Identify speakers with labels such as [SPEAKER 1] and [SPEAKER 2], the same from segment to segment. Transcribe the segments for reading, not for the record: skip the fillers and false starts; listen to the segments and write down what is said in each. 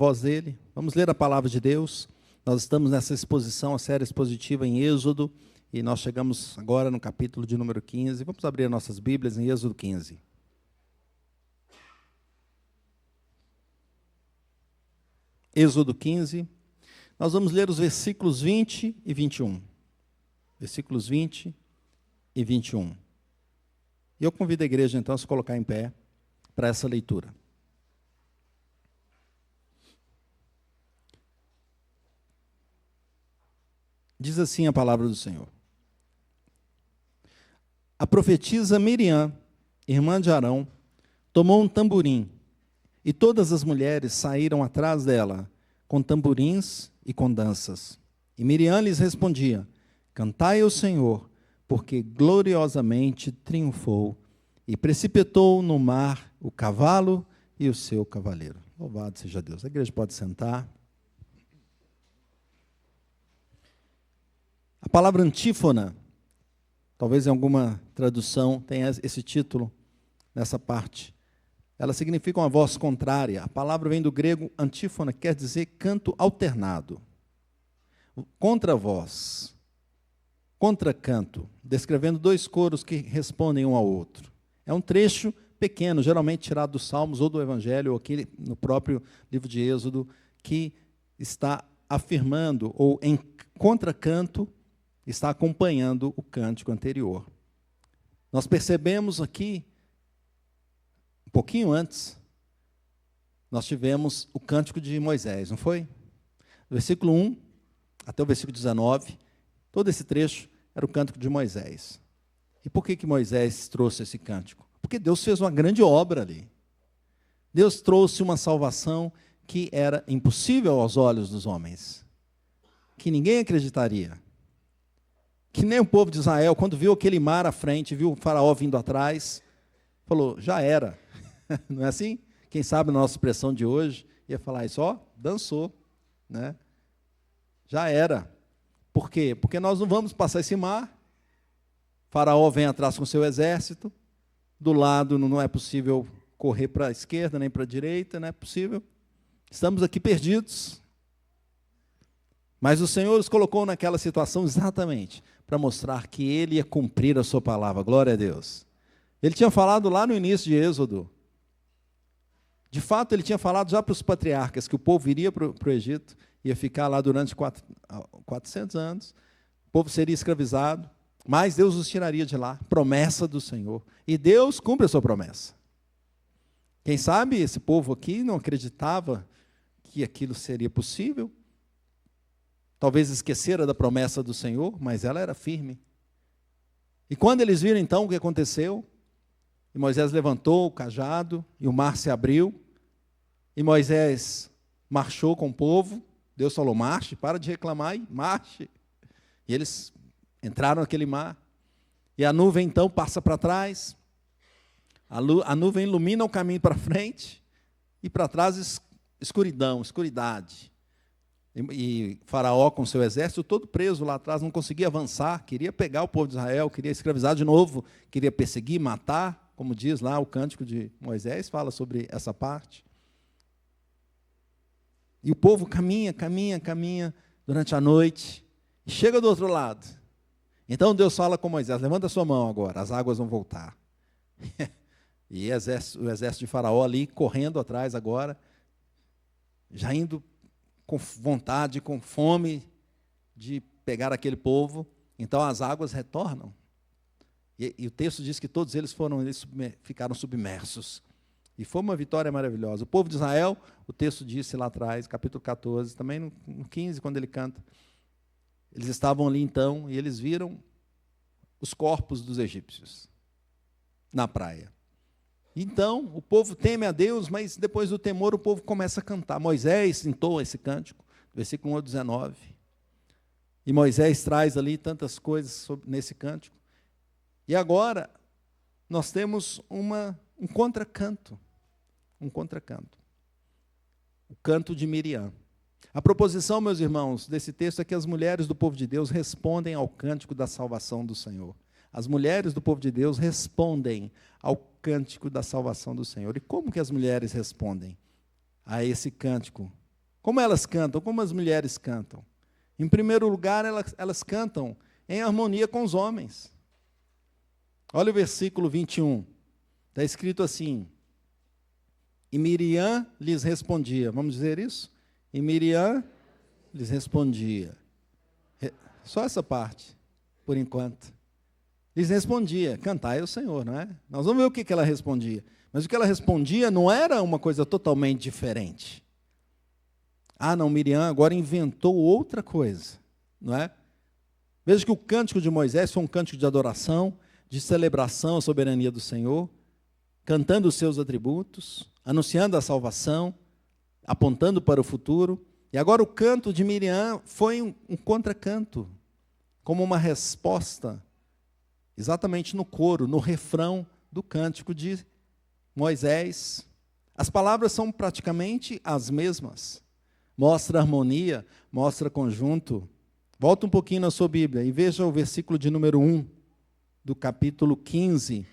[SPEAKER 1] Voz dele. Vamos ler a palavra de Deus. Nós estamos nessa exposição, a série expositiva em Êxodo, e nós chegamos agora no capítulo de número 15. Vamos abrir nossas Bíblias em Êxodo 15. Êxodo 15. Nós vamos ler os versículos 20 e 21. Versículos 20 e 21. E eu convido a igreja, então, a se colocar em pé para essa leitura. Diz assim a palavra do Senhor. A profetisa Miriam, irmã de Arão, tomou um tamborim, e todas as mulheres saíram atrás dela, com tamborins e com danças. E Miriam lhes respondia: cantai ao Senhor, porque gloriosamente triunfou, e precipitou no mar o cavalo e o seu cavaleiro. Louvado seja Deus. A igreja pode sentar. A palavra antífona, talvez em alguma tradução tenha esse título nessa parte. Ela significa uma voz contrária. A palavra vem do grego antífona, que quer dizer canto alternado. Contravoz, contracanto, descrevendo dois coros que respondem um ao outro. É um trecho pequeno, geralmente tirado dos Salmos ou do Evangelho, ou aqui no próprio livro de Êxodo, que está afirmando, ou em contracanto, está acompanhando o cântico anterior. Nós percebemos aqui, um pouquinho antes, nós tivemos o cântico de Moisés, não foi? Do versículo 1 até o versículo 19, todo esse trecho era o cântico de Moisés. E por que Moisés trouxe esse cântico? Porque Deus fez uma grande obra ali. Deus trouxe uma salvação que era impossível aos olhos dos homens, que ninguém acreditaria. Que nem o povo de Israel, quando viu aquele mar à frente, viu o faraó vindo atrás, falou, já era. Não é assim? Quem sabe na nossa expressão de hoje, ia falar isso, ó, dançou, né? Já era. Por quê? Porque nós não vamos passar esse mar, faraó vem atrás com seu exército, do lado não é possível correr para a esquerda, nem para a direita, não é possível. Estamos aqui perdidos. Mas o Senhor os colocou naquela situação exatamente para mostrar que Ele ia cumprir a sua palavra. Glória a Deus. Ele tinha falado lá no início de Êxodo. De fato, Ele tinha falado já para os patriarcas que o povo iria para o Egito, ia ficar lá durante 400 anos, o povo seria escravizado, mas Deus os tiraria de lá. Promessa do Senhor. E Deus cumpre a sua promessa. Quem sabe esse povo aqui não acreditava que aquilo seria possível, talvez esquecera da promessa do Senhor, mas ela era firme. E quando eles viram então o que aconteceu, e Moisés levantou o cajado, e o mar se abriu, e Moisés marchou com o povo, Deus falou, marche, para de reclamar e marche. E eles entraram naquele mar, e a nuvem então passa para trás, a nuvem ilumina o caminho para frente, e para trás escuridão, escuridade. E Faraó com seu exército todo preso lá atrás, não conseguia avançar, queria pegar o povo de Israel, queria escravizar de novo, queria perseguir, matar, como diz lá o cântico de Moisés, fala sobre essa parte. E o povo caminha durante a noite, e chega do outro lado. Então Deus fala com Moisés, levanta a sua mão agora, as águas vão voltar. E o exército de Faraó ali, correndo atrás agora, já indo com vontade, com fome de pegar aquele povo, então as águas retornam. E o texto diz que todos eles ficaram submersos. E foi uma vitória maravilhosa. O povo de Israel, o texto disse lá atrás, capítulo 14, também no 15, quando ele canta, eles estavam ali então, e eles viram os corpos dos egípcios na praia. Então, o povo teme a Deus, mas depois do temor o povo começa a cantar. Moisés entoa esse cântico, versículo 1 ao 19. E Moisés traz ali tantas coisas nesse cântico. E agora, nós temos um contracanto. Um contracanto. O canto de Miriam. A proposição, meus irmãos, desse texto é que as mulheres do povo de Deus respondem ao cântico da salvação do Senhor. As mulheres do povo de Deus respondem ao cântico da salvação do Senhor. E como que as mulheres respondem a esse cântico Como elas cantam? Como as mulheres cantam? Em primeiro lugar, elas cantam em harmonia com os homens. Olha o versículo 21. Está escrito assim: e Miriam lhes respondia. Vamos dizer isso? E Miriam lhes respondia. Só essa parte, por enquanto. Lhes respondia: cantai ao Senhor, não é? Nós vamos ver o que ela respondia. Mas o que ela respondia não era uma coisa totalmente diferente. Ah, não, Miriam agora inventou outra coisa, não é? Veja que o cântico de Moisés foi um cântico de adoração, de celebração à soberania do Senhor, cantando os seus atributos, anunciando a salvação, apontando para o futuro. E agora o canto de Miriam foi um contracanto, como uma resposta, exatamente no coro, no refrão do cântico de Moisés. As palavras são praticamente as mesmas. Mostra harmonia, mostra conjunto. Volta um pouquinho na sua Bíblia e veja o versículo de número 1 do capítulo 15.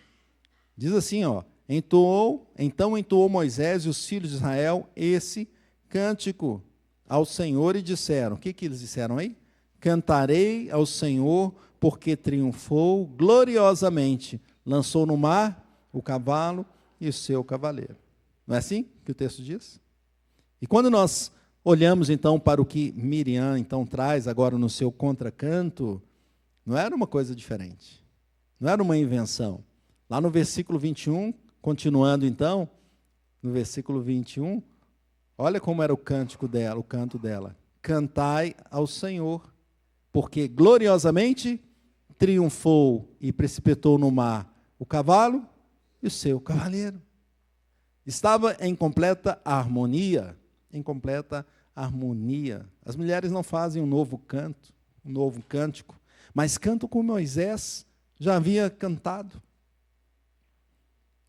[SPEAKER 1] Diz assim, então entoou Moisés e os filhos de Israel esse cântico ao Senhor e disseram, o que eles disseram aí? Cantarei ao Senhor porque triunfou gloriosamente, lançou no mar o cavalo e o seu cavaleiro. Não é assim que o texto diz? E quando nós olhamos então para o que Miriam então traz agora no seu contracanto, não era uma coisa diferente, não era uma invenção. Lá no versículo 21, continuando então, no versículo 21, olha como era o cântico dela, o canto dela. Cantai ao Senhor, porque gloriosamente triunfou e precipitou no mar o cavalo e o seu cavaleiro. Estava em completa harmonia, em completa harmonia. As mulheres não fazem um novo canto, um novo cântico, mas cantam como Moisés já havia cantado.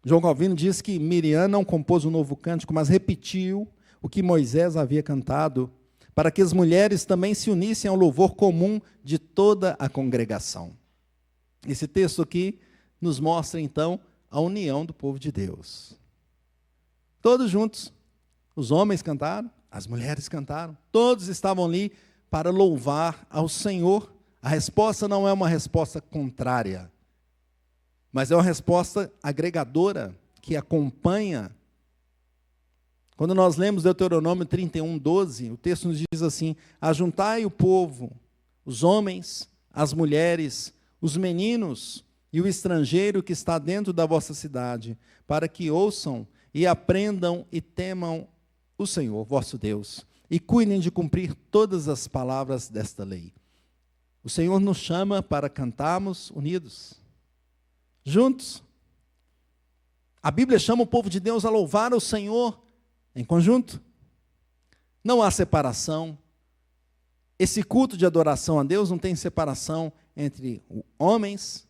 [SPEAKER 1] João Calvino diz que Miriam não compôs um novo cântico, mas repetiu o que Moisés havia cantado, para que as mulheres também se unissem ao louvor comum de toda a congregação. Esse texto aqui nos mostra, então, a união do povo de Deus. Todos juntos, os homens cantaram, as mulheres cantaram, todos estavam ali para louvar ao Senhor. A resposta não é uma resposta contrária, mas é uma resposta agregadora, que acompanha. Quando nós lemos Deuteronômio 31:12, o texto nos diz assim: ajuntai o povo, os homens, as mulheres, os meninos e o estrangeiro que está dentro da vossa cidade, para que ouçam e aprendam e temam o Senhor, vosso Deus, e cuidem de cumprir todas as palavras desta lei. O Senhor nos chama para cantarmos unidos, juntos. A Bíblia chama o povo de Deus a louvar o Senhor em conjunto. Não há separação. Esse culto de adoração a Deus não tem separação entre homens,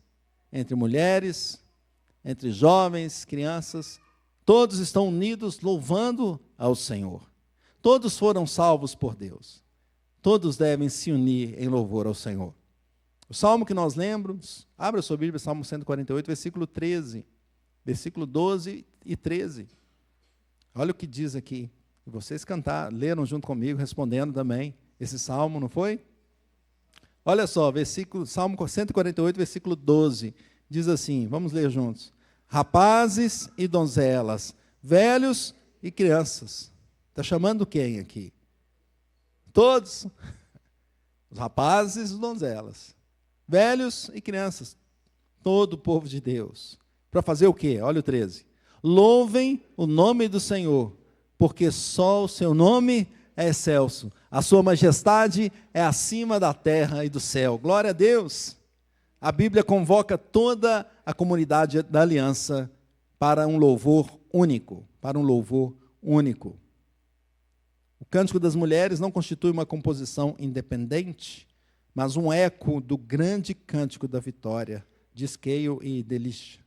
[SPEAKER 1] entre mulheres, entre jovens, crianças. Todos estão unidos louvando ao Senhor. Todos foram salvos por Deus. Todos devem se unir em louvor ao Senhor. O salmo que nós lembramos, abra a sua Bíblia, Salmo 148, versículo 13, versículo 12 e 13. Olha o que diz aqui. Vocês leram junto comigo, respondendo também esse salmo, não foi? Olha só, Salmo 148, versículo 12, diz assim, vamos ler juntos. Rapazes e donzelas, velhos e crianças. Está chamando quem aqui? Todos. Os rapazes e donzelas, velhos e crianças, todo o povo de Deus. Para fazer o quê? Olha o 13. Louvem o nome do Senhor, porque só o seu nome é excelso. A sua majestade é acima da terra e do céu. Glória a Deus. A Bíblia convoca toda a comunidade da aliança para um louvor único, O Cântico das Mulheres não constitui uma composição independente, mas um eco do grande Cântico da Vitória, de Scale e Delitzsch.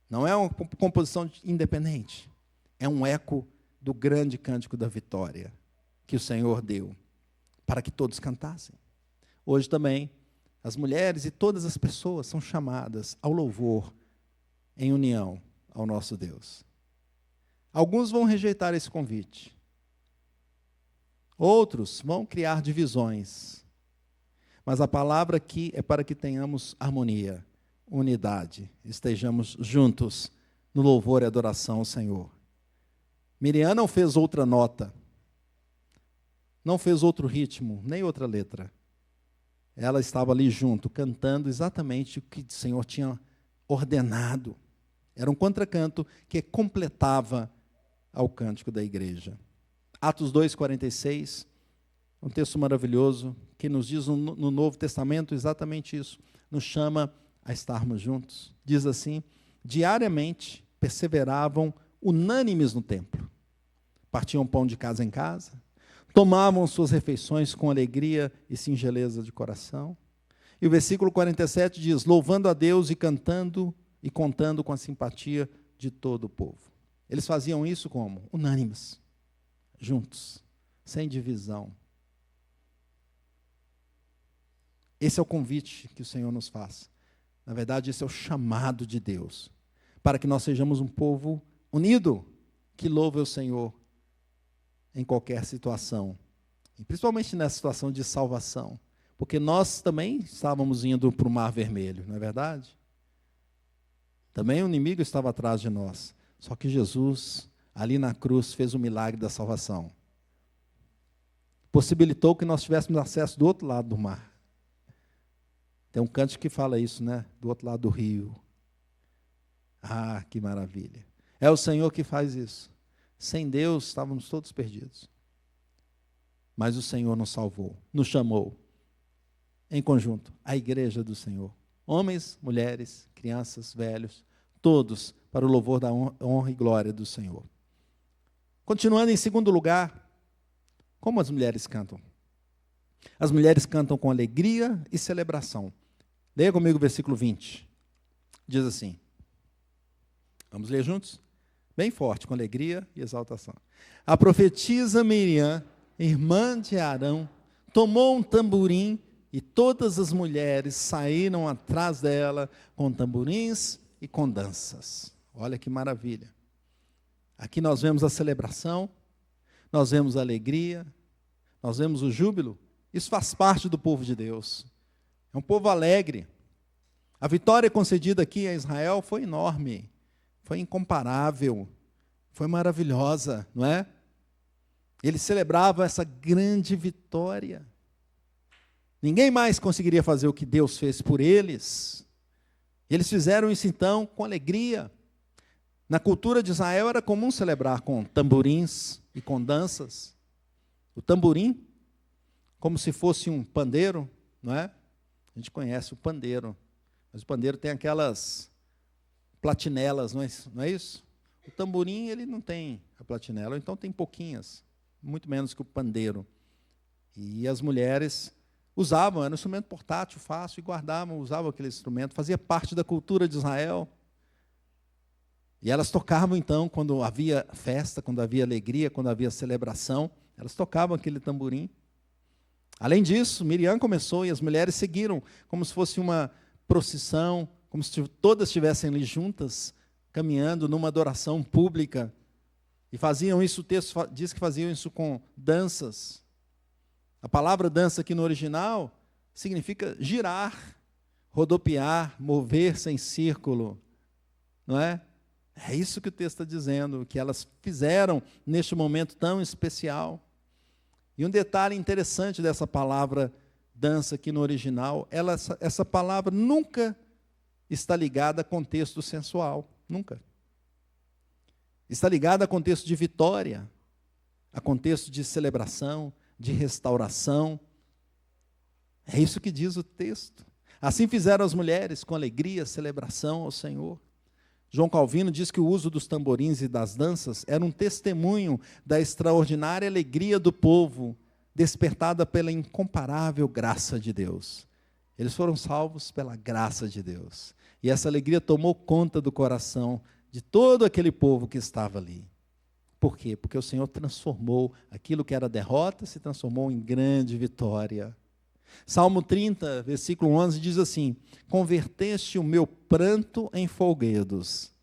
[SPEAKER 1] Não é uma composição independente, é um eco do grande Cântico da Vitória que o Senhor deu para que todos cantassem. Hoje também, as mulheres e todas as pessoas são chamadas ao louvor em união ao nosso Deus. Alguns vão rejeitar esse convite, Outros vão criar divisões. Mas a palavra aqui é para que tenhamos harmonia, unidade, estejamos juntos no louvor e adoração ao Senhor. Miriam não fez outra nota, não fez outro ritmo, nem outra letra. Ela estava ali junto, cantando exatamente o que o Senhor tinha ordenado. Era um contracanto que completava ao cântico da igreja. Atos 2:46, um texto maravilhoso, que nos diz no Novo Testamento exatamente isso. Nos chama a estarmos juntos. Diz assim: diariamente perseveravam unânimes no templo. Partiam pão de casa em casa, tomavam suas refeições com alegria e singeleza de coração. E o versículo 47 diz: louvando a Deus e cantando e contando com a simpatia de todo o povo. Eles faziam isso como? Unânimes, juntos, sem divisão. Esse é o convite que o Senhor nos faz. Na verdade, esse é o chamado de Deus, para que nós sejamos um povo unido, que louve o Senhor em qualquer situação, e principalmente nessa situação de salvação, porque nós também estávamos indo para o Mar Vermelho, não é verdade? Também o inimigo estava atrás de nós, só que Jesus, ali na cruz, fez o milagre da salvação. Possibilitou que nós tivéssemos acesso do outro lado do mar. Tem um cântico que fala isso, né? Do outro lado do rio. Ah, que maravilha. É o Senhor que faz isso. Sem Deus, estávamos todos perdidos. Mas o Senhor nos salvou, nos chamou, em conjunto, a igreja do Senhor. Homens, mulheres, crianças, velhos, todos para o louvor da honra e glória do Senhor. Continuando em segundo lugar, como as mulheres cantam? As mulheres cantam com alegria e celebração. Leia comigo o versículo 20. Diz assim. Vamos ler juntos? Bem forte, com alegria e exaltação. A profetisa Miriam, irmã de Arão, tomou um tamborim e todas as mulheres saíram atrás dela com tamborins e com danças. Olha que maravilha. Aqui nós vemos a celebração, nós vemos a alegria, nós vemos o júbilo. Isso faz parte do povo de Deus. É um povo alegre. A vitória concedida aqui a Israel foi enorme, foi incomparável, foi maravilhosa, não é? Eles celebravam essa grande vitória. Ninguém mais conseguiria fazer o que Deus fez por eles. Eles fizeram isso então com alegria. Na cultura de Israel era comum celebrar com tamborins e com danças. O tamborim, como se fosse um pandeiro, não é? A gente conhece o pandeiro, mas o pandeiro tem aquelas platinelas, não é isso? O tamborim, ele não tem a platinela, então tem pouquinhas, muito menos que o pandeiro. E as mulheres usavam, era um instrumento portátil, fácil, e guardavam, usavam aquele instrumento, fazia parte da cultura de Israel. E elas tocavam, então, quando havia festa, quando havia alegria, quando havia celebração, elas tocavam aquele tamborim. Além disso, Miriam começou e as mulheres seguiram, como se fosse uma procissão, como se todas estivessem ali juntas, caminhando numa adoração pública. E faziam isso, o texto diz que faziam isso com danças. A palavra dança aqui no original significa girar, rodopiar, mover-se em círculo, não é? É isso que o texto está dizendo, que elas fizeram neste momento tão especial. E um detalhe interessante dessa palavra dança aqui no original, essa palavra nunca está ligada a contexto sensual, nunca. Está ligada a contexto de vitória, a contexto de celebração, de restauração. É isso que diz o texto. Assim fizeram as mulheres com alegria, celebração ao Senhor. João Calvino diz que o uso dos tamborins e das danças era um testemunho da extraordinária alegria do povo, despertada pela incomparável graça de Deus. Eles foram salvos pela graça de Deus. E essa alegria tomou conta do coração de todo aquele povo que estava ali. Por quê? Porque o Senhor transformou aquilo que era derrota, se transformou em grande vitória. Salmo 30, versículo 11, diz assim: converteste o meu pranto em folguedos,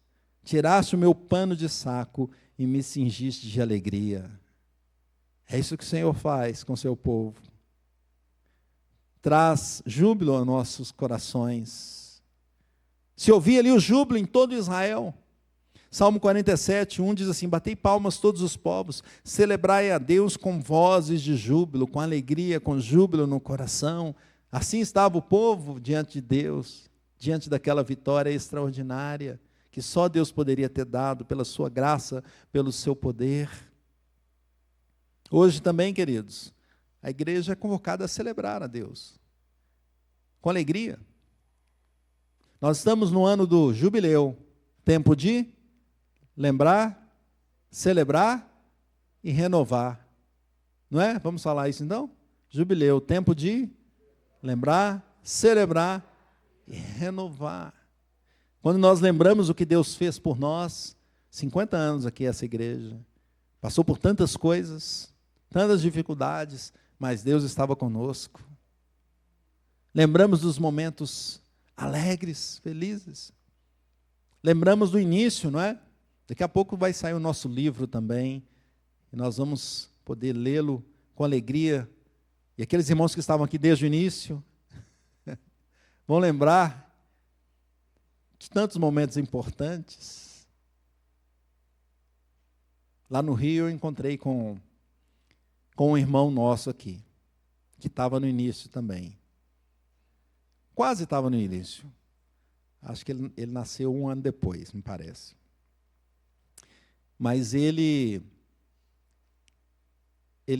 [SPEAKER 1] tiraste o meu pano de saco e me cingiste de alegria. É isso que o Senhor faz com o seu povo. Traz júbilo aos nossos corações. Se ouvia ali o júbilo em todo Israel. Salmo 47, 1 diz assim: batei palmas todos os povos, celebrai a Deus com vozes de júbilo, com alegria, com júbilo no coração. Assim estava o povo diante de Deus, diante daquela vitória extraordinária, que só Deus poderia ter dado, pela sua graça, pelo seu poder. Hoje também, queridos, a igreja é convocada a celebrar a Deus, com alegria. Nós estamos no ano do jubileu, tempo de lembrar, celebrar e renovar. Não é? Vamos falar isso então? Jubileu, tempo de lembrar, celebrar e renovar. Quando nós lembramos o que Deus fez por nós, 50 anos aqui essa igreja, passou por tantas coisas, tantas dificuldades, mas Deus estava conosco. Lembramos dos momentos alegres, felizes. Lembramos do início, não é? Daqui a pouco vai sair o nosso livro também, e nós vamos poder lê-lo com alegria. E aqueles irmãos que estavam aqui desde o início, vão lembrar de tantos momentos importantes. Lá no Rio eu encontrei com um irmão nosso aqui, que estava no início também. Quase estava no início. Acho que ele nasceu 1 ano depois, me parece. Mas ele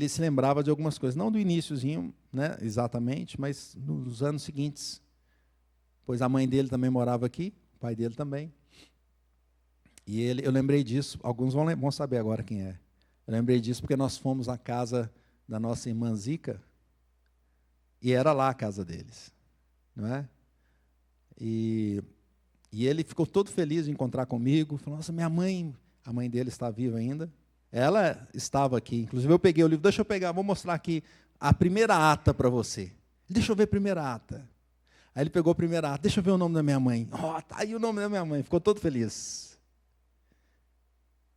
[SPEAKER 1] se lembrava de algumas coisas, não do iniciozinho, né, exatamente, mas nos anos seguintes, pois a mãe dele também morava aqui, o pai dele também. E eu lembrei disso, alguns vão saber agora quem é. Eu lembrei disso porque nós fomos à casa da nossa irmã Zica, e era lá a casa deles, não é? E ele ficou todo feliz de encontrar comigo, falou: nossa, minha mãe... A mãe dele está viva ainda. Ela estava aqui. Inclusive, eu peguei o livro. Deixa eu pegar, vou mostrar aqui a primeira ata para você. Deixa eu ver a primeira ata. Aí ele pegou a primeira ata. Deixa eu ver o nome da minha mãe. Ó, tá aí o nome da minha mãe. Ficou todo feliz.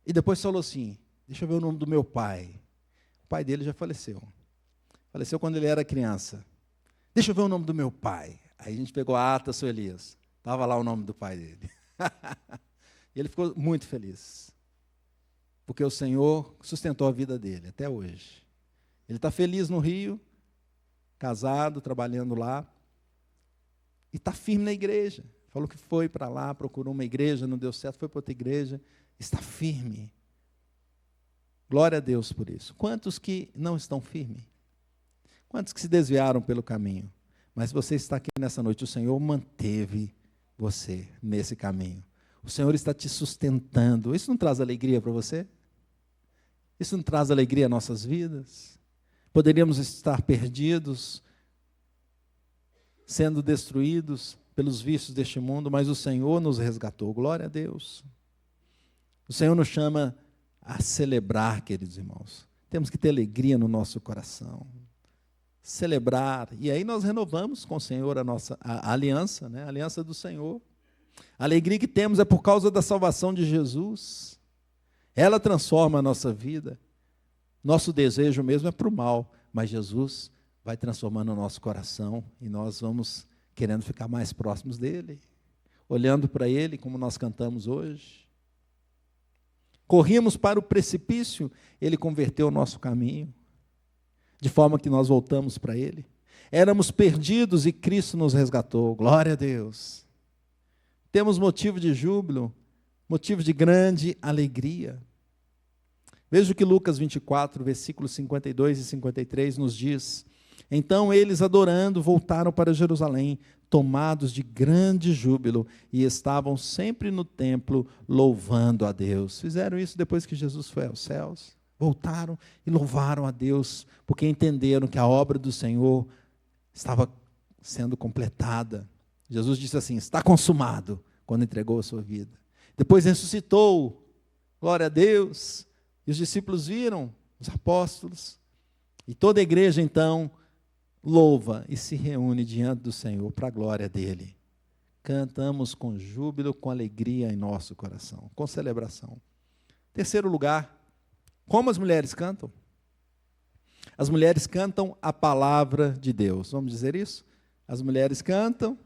[SPEAKER 1] E depois falou assim: deixa eu ver o nome do meu pai. O pai dele já faleceu. Faleceu quando ele era criança. Deixa eu ver o nome do meu pai. Aí a gente pegou a ata, seu Elias. Estava lá o nome do pai dele. E ele ficou muito feliz. Porque o Senhor sustentou a vida dele até hoje. Ele está feliz no Rio, casado, trabalhando lá, e está firme na igreja. Falou que foi para lá, procurou uma igreja, não deu certo, foi para outra igreja, está firme. Glória a Deus por isso. Quantos que não estão firmes? Quantos que se desviaram pelo caminho? Mas você está aqui nessa noite, o Senhor manteve você nesse caminho. O Senhor está te sustentando. Isso não traz alegria para você? Isso não traz alegria às nossas vidas? Poderíamos estar perdidos, sendo destruídos pelos vícios deste mundo, mas o Senhor nos resgatou. Glória a Deus. O Senhor nos chama a celebrar, queridos irmãos. Temos que ter alegria no nosso coração. Celebrar. E aí nós renovamos com o Senhor a aliança, né? A aliança do Senhor. A alegria que temos é por causa da salvação de Jesus. Ela transforma a nossa vida. Nosso desejo mesmo é para o mal, mas Jesus vai transformando o nosso coração e nós vamos querendo ficar mais próximos dele, olhando para ele, como nós cantamos hoje. Corríamos para o precipício, ele converteu o nosso caminho, de forma que nós voltamos para ele. Éramos perdidos e Cristo nos resgatou. Glória a Deus. Temos motivo de júbilo, motivo de grande alegria. Veja o que Lucas 24, versículos 52 e 53 nos diz. Então eles, adorando, voltaram para Jerusalém, tomados de grande júbilo, e estavam sempre no templo, louvando a Deus. Fizeram isso depois que Jesus foi aos céus. Voltaram e louvaram a Deus, porque entenderam que a obra do Senhor estava sendo completada. Jesus disse assim: está consumado, quando entregou a sua vida. Depois ressuscitou, glória a Deus, e os discípulos viram, os apóstolos, e toda a igreja então louva e se reúne diante do Senhor para a glória dele. Cantamos com júbilo, com alegria em nosso coração, com celebração. Terceiro lugar, como as mulheres cantam? As mulheres cantam a palavra de Deus. Vamos dizer isso? As mulheres cantam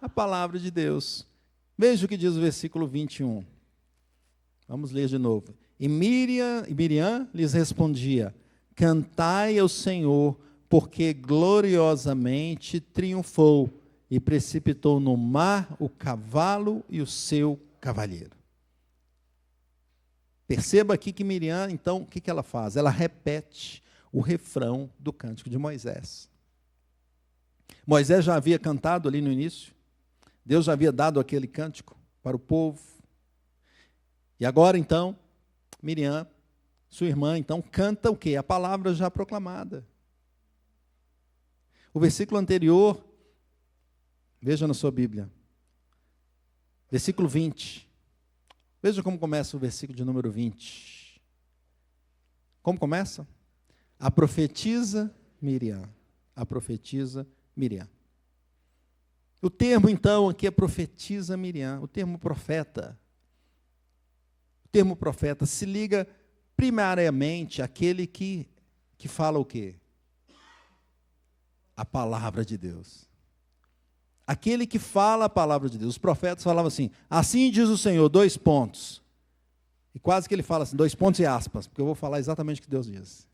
[SPEAKER 1] a palavra de Deus. Veja o que diz o versículo 21. Vamos ler de novo. E Miriam lhes respondia: cantai ao Senhor, porque gloriosamente triunfou e precipitou no mar o cavalo e o seu cavalheiro. Perceba aqui que Miriam, então, o que ela faz? Ela repete o refrão do cântico de Moisés. Moisés já havia cantado ali no início, Deus já havia dado aquele cântico para o povo. E agora, então, Miriam, sua irmã, então, canta o quê? A palavra já proclamada. O versículo anterior, veja na sua Bíblia, versículo 20. Veja como começa o versículo de número 20. Como começa? A profetisa Miriam. A profetisa Miriam. O termo, então, aqui é profetisa Miriam. O termo profeta. O termo profeta se liga primariamente àquele que fala o quê? A palavra de Deus. Aquele que fala a palavra de Deus. Os profetas falavam assim: assim diz o Senhor, 2 pontos. E quase que ele fala assim, 2 pontos e aspas, porque eu vou falar exatamente o que Deus diz.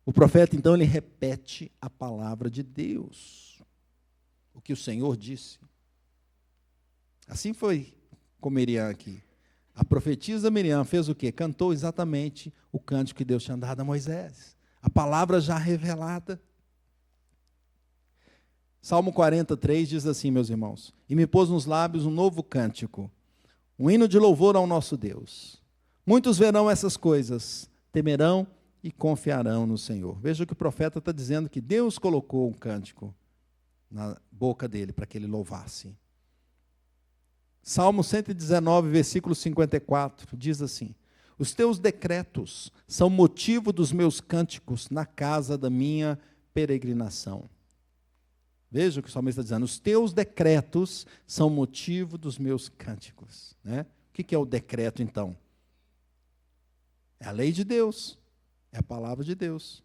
[SPEAKER 1] O profeta, então, ele repete a palavra de Deus. O que o Senhor disse. Assim foi com Miriam aqui. A profetisa Miriam fez o quê? Cantou exatamente o cântico que Deus tinha dado a Moisés. A palavra já revelada. Salmo 43 diz assim, meus irmãos: e me pôs nos lábios um novo cântico, um hino de louvor ao nosso Deus. Muitos verão essas coisas, temerão e confiarão no Senhor. Veja o que o profeta está dizendo, que Deus colocou um cântico na boca dele para que ele louvasse. Salmo 119, versículo 54, diz assim: os teus decretos são motivo dos meus cânticos na casa da minha peregrinação. Veja o que o salmista está dizendo: os teus decretos são motivo dos meus cânticos. Né? O que é o decreto, então? É a lei de Deus, é a palavra de Deus.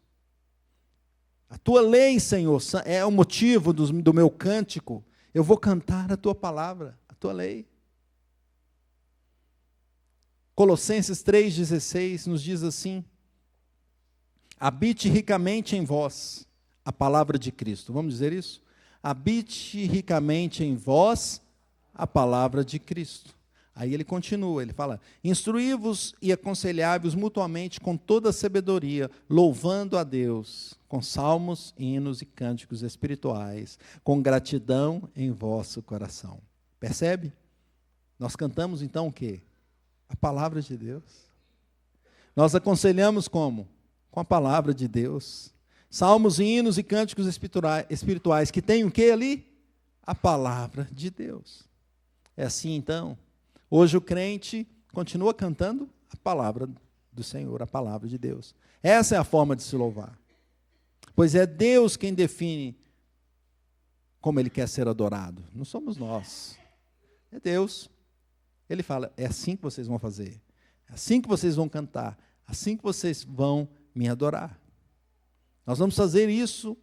[SPEAKER 1] A tua lei, Senhor, é o motivo do meu cântico. Eu vou cantar a tua palavra, a tua lei. Colossenses 3,16 nos diz assim: habite ricamente em vós a palavra de Cristo. Vamos dizer isso? Habite ricamente em vós a palavra de Cristo. Aí ele continua, ele fala: instruí-vos e aconselhai-vos mutuamente com toda a sabedoria, louvando a Deus com salmos, hinos e cânticos espirituais, com gratidão em vosso coração. Percebe? Nós cantamos então o quê? A palavra de Deus. Nós aconselhamos como? Com a palavra de Deus. Salmos, hinos e cânticos espirituais, que tem o que ali? A palavra de Deus. É assim então. Hoje o crente continua cantando a palavra do Senhor, a palavra de Deus. Essa é a forma de se louvar. Pois é Deus quem define como Ele quer ser adorado. Não somos nós. É Deus. Ele fala: é assim que vocês vão fazer. É assim que vocês vão cantar. Assim que vocês vão me adorar. Nós vamos fazer isso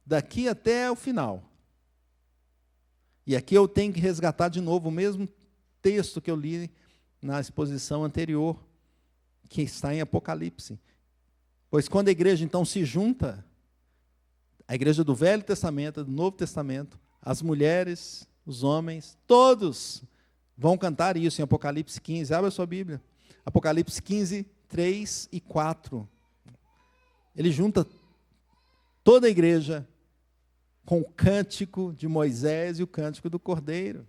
[SPEAKER 1] daqui até o final. E aqui eu tenho que resgatar de novo o mesmo texto que eu li na exposição anterior, que está em Apocalipse. Pois quando a igreja então se junta, a igreja do Velho Testamento, do Novo Testamento, as mulheres, os homens, todos vão cantar isso em Apocalipse 15. Abra a sua Bíblia. Apocalipse 15, 3 e 4. Ele junta toda a igreja com o cântico de Moisés e o cântico do Cordeiro.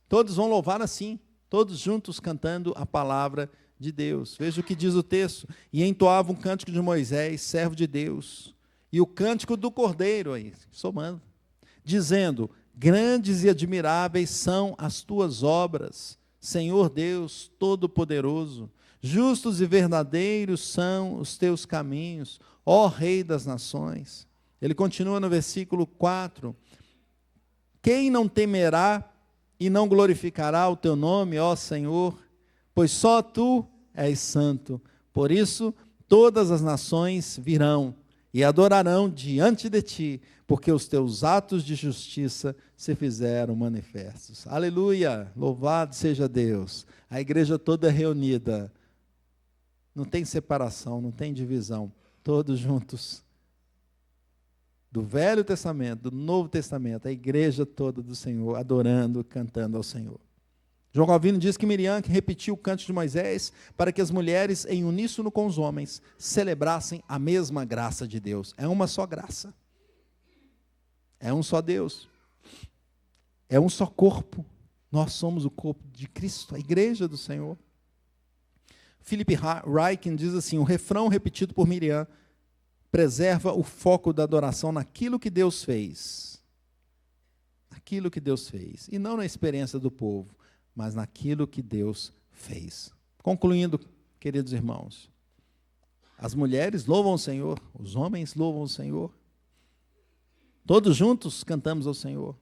[SPEAKER 1] Todos vão louvar assim, todos juntos cantando a palavra de Deus. Veja o que diz o texto: e entoavam o cântico de Moisés, servo de Deus, e o cântico do Cordeiro, aí, somando, dizendo: grandes e admiráveis são as tuas obras, Senhor Deus Todo-Poderoso. Justos e verdadeiros são os teus caminhos, ó Rei das nações. Ele continua no versículo 4. Quem não temerá e não glorificará o teu nome, ó Senhor? Pois só tu és santo. Por isso, todas as nações virão e adorarão diante de ti, porque os teus atos de justiça se fizeram manifestos. Aleluia! Louvado seja Deus. A igreja toda reunida. Não tem separação, não tem divisão. Todos juntos. Do Velho Testamento, do Novo Testamento, a igreja toda do Senhor, adorando, cantando ao Senhor. João Calvino diz que Miriam repetiu o canto de Moisés para que as mulheres, em uníssono com os homens, celebrassem a mesma graça de Deus. É uma só graça. É um só Deus. É um só corpo. Nós somos o corpo de Cristo, a igreja do Senhor. Philip Ryken diz assim: o refrão repetido por Miriam preserva o foco da adoração naquilo que Deus fez. Naquilo que Deus fez. E não na experiência do povo, mas naquilo que Deus fez. Concluindo, queridos irmãos, as mulheres louvam o Senhor, os homens louvam o Senhor. Todos juntos cantamos ao Senhor.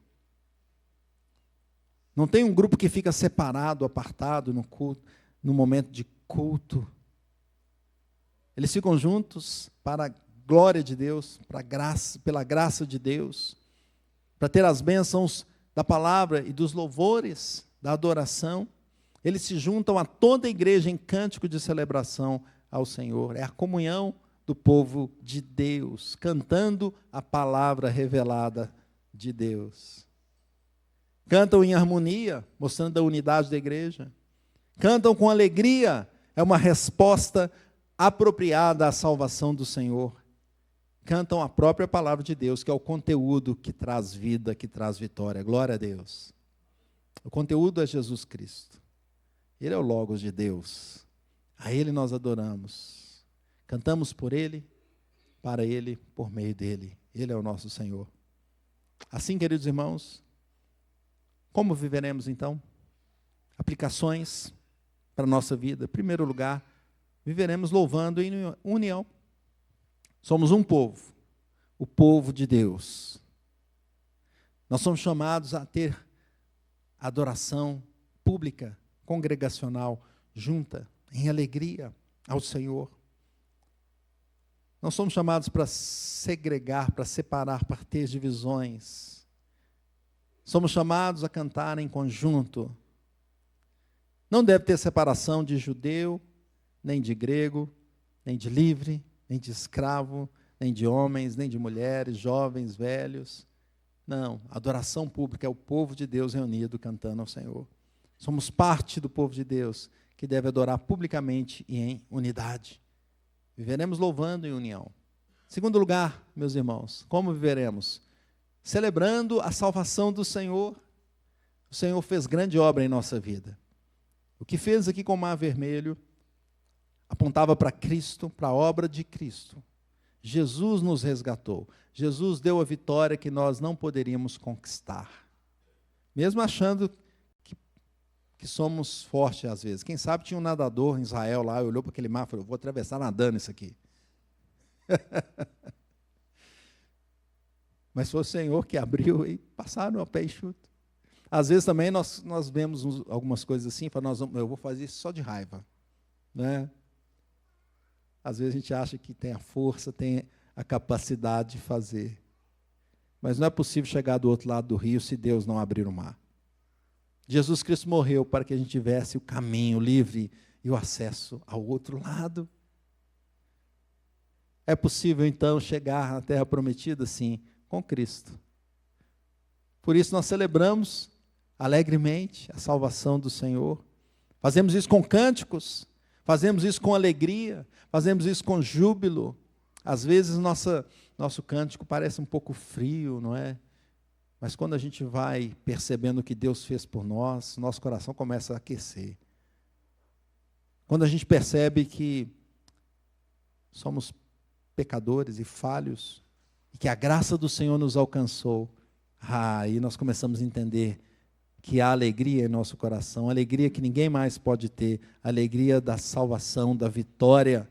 [SPEAKER 1] Não tem um grupo que fica separado, apartado no culto, no momento de culto. Eles ficam juntos para a glória de Deus, pela graça de Deus, para ter as bênçãos da palavra e dos louvores, da adoração. Eles se juntam a toda a igreja em cântico de celebração ao Senhor. É a comunhão do povo de Deus, cantando a palavra revelada de Deus. Cantam em harmonia, mostrando a unidade da igreja. Cantam com alegria, é uma resposta apropriada à salvação do Senhor. Cantam a própria palavra de Deus, que é o conteúdo que traz vida, que traz vitória. Glória a Deus. O conteúdo é Jesus Cristo. Ele é o Logos de Deus. A Ele nós adoramos. Cantamos por Ele, para Ele, por meio dEle. Ele é o nosso Senhor. Assim, queridos irmãos, como viveremos então? Aplicações para a nossa vida. Em primeiro lugar, viveremos louvando em união. Somos um povo, o povo de Deus. Nós somos chamados a ter adoração pública, congregacional, junta, em alegria ao Senhor. Não somos chamados para segregar, para separar, para ter divisões. Somos chamados a cantar em conjunto. Não deve ter separação de judeu, nem de grego, nem de livre, nem de escravo, nem de homens, nem de mulheres, jovens, velhos. Não, a adoração pública é o povo de Deus reunido cantando ao Senhor. Somos parte do povo de Deus que deve adorar publicamente e em unidade. Viveremos louvando em união. Segundo lugar, meus irmãos, como viveremos? Celebrando a salvação do Senhor. O Senhor fez grande obra em nossa vida. O que fez aqui com o Mar Vermelho apontava para Cristo, para a obra de Cristo. Jesus nos resgatou. Jesus deu a vitória que nós não poderíamos conquistar. Mesmo achando que somos fortes às vezes. Quem sabe tinha um nadador em Israel lá, olhou para aquele mar e falou: vou atravessar nadando isso aqui. Mas foi o Senhor que abriu e passaram a pé enxuto. Às vezes também nós vemos algumas coisas assim e falamos: eu vou fazer isso só de raiva. Né? Às vezes a gente acha que tem a força, tem a capacidade de fazer. Mas não é possível chegar do outro lado do rio se Deus não abrir o mar. Jesus Cristo morreu para que a gente tivesse o caminho livre e o acesso ao outro lado. É possível, então, chegar à terra prometida? Sim, com Cristo. Por isso nós celebramos alegremente a salvação do Senhor. Fazemos isso com cânticos, fazemos isso com alegria, fazemos isso com júbilo. Às vezes nosso cântico parece um pouco frio, não é? Mas quando a gente vai percebendo o que Deus fez por nós, nosso coração começa a aquecer. Quando a gente percebe que somos pecadores e falhos, e que a graça do Senhor nos alcançou, aí nós começamos a entender que há alegria em nosso coração, alegria que ninguém mais pode ter, alegria da salvação, da vitória,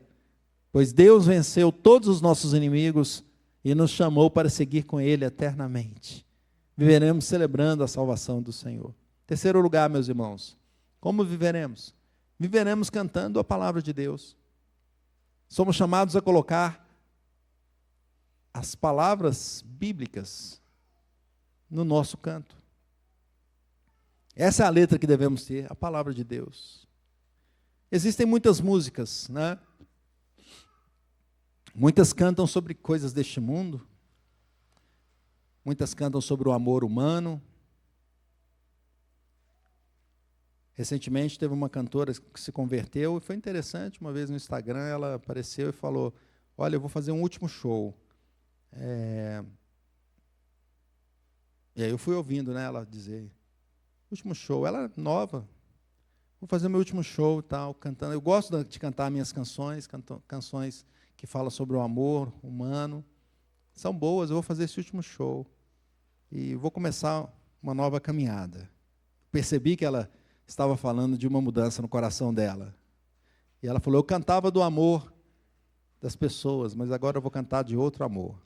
[SPEAKER 1] pois Deus venceu todos os nossos inimigos e nos chamou para seguir com Ele eternamente. Viveremos celebrando a salvação do Senhor. Terceiro lugar, meus irmãos, como viveremos? Viveremos cantando a palavra de Deus. Somos chamados a colocar as palavras bíblicas no nosso canto. Essa é a letra que devemos ter, a palavra de Deus. Existem muitas músicas, né? Muitas cantam sobre coisas deste mundo. Muitas cantam sobre o amor humano. Recentemente teve uma cantora que se converteu e foi interessante. Uma vez no Instagram ela apareceu e falou: olha, eu vou fazer um último show. E aí eu fui ouvindo, né, ela dizer: último show. Ela é nova. Vou fazer meu último show e tal, cantando. Eu gosto de cantar minhas canções, canções que falam sobre o amor humano. São boas, eu vou fazer esse último show. E vou começar uma nova caminhada. Percebi que ela estava falando de uma mudança no coração dela. E ela falou: eu cantava do amor das pessoas, mas agora eu vou cantar de outro amor.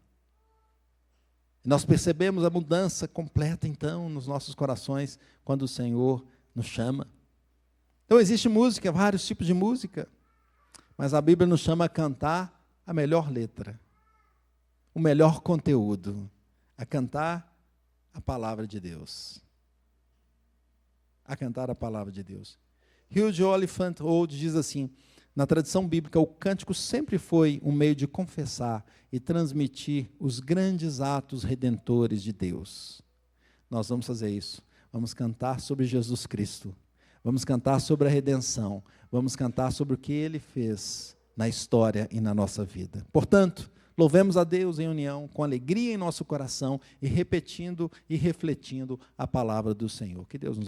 [SPEAKER 1] E nós percebemos a mudança completa, então, nos nossos corações, quando o Senhor nos chama. Então, existe música, vários tipos de música, mas a Bíblia nos chama a cantar a melhor letra, o melhor conteúdo, a cantar a palavra de Deus. A cantar a palavra de Deus. Hugh Oliphant Old diz assim: na tradição bíblica, o cântico sempre foi um meio de confessar e transmitir os grandes atos redentores de Deus. Nós vamos fazer isso. Vamos cantar sobre Jesus Cristo. Vamos cantar sobre a redenção. Vamos cantar sobre o que Ele fez na história e na nossa vida. Portanto, louvemos a Deus em união, com alegria em nosso coração e repetindo e refletindo a palavra do Senhor. Que Deus nos